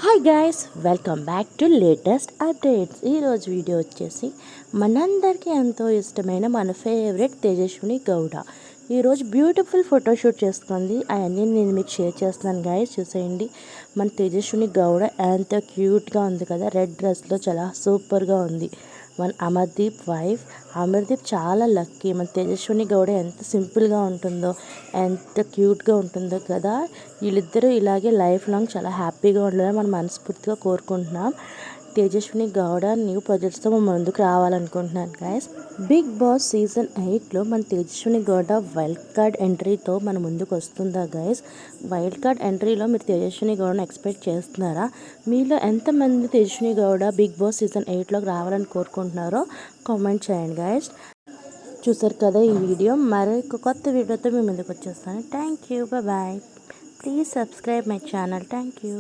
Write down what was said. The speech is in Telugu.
Hi guys, welcome back to latest updates. ఈరోజు వీడియో వచ్చేసి మనందరికీ ఎంతో ఇష్టమైన మన ఫేవరెట్ తేజస్విని గౌడ ఈరోజు బ్యూటిఫుల్ ఫోటోషూట్ చేసుకుంది. అవన్నీ నేను మీకు షేర్ చేస్తున్నాను గైస్, చూసేయండి. మన తేజస్విని గౌడ ఎంత క్యూట్గా ఉంది కదా, రెడ్ డ్రెస్లో చాలా సూపర్గా ఉంది. మన అమర్దీప్ వైఫ్. అమర్దీప్ చాలా లక్కీ. మన తేజస్విని గౌడ ఎంత సింపుల్గా ఉంటుందో, ఎంత క్యూట్గా ఉంటుందో కదా. వీళ్ళిద్దరూ ఇలాగే లైఫ్ లాంగ్ చాలా హ్యాపీగా ఉండాలని మనం మనస్ఫూర్తిగా కోరుకుంటున్నాం. తేజస్విని గౌడ న్యూ ప్రాజెక్ట్స్తో మన ముందుకు రావాలనుకుంటున్నాను గైస్. బిగ్ బాస్ సీజన్ 8లో మన తేజస్విని గౌడ వైల్డ్ కార్డ్ ఎంట్రీతో మన ముందుకు వస్తుందా గైస్? వైల్డ్ కార్డ్ ఎంట్రీలో మీరు తేజస్విని గౌడను ఎక్స్పెక్ట్ చేస్తున్నారా? మీలో ఎంతమంది Tejaswini Gowda Bigg Boss season 8లోకి రావాలని కోరుకుంటున్నారో కామెంట్ చేయండి గైస్. చూసారు కదా ఈ వీడియో. మరొక కొత్త వీడియోతో మీ ముందుకు వచ్చేస్తాను. Thank you, bye. Please subscribe my channel. Thank you.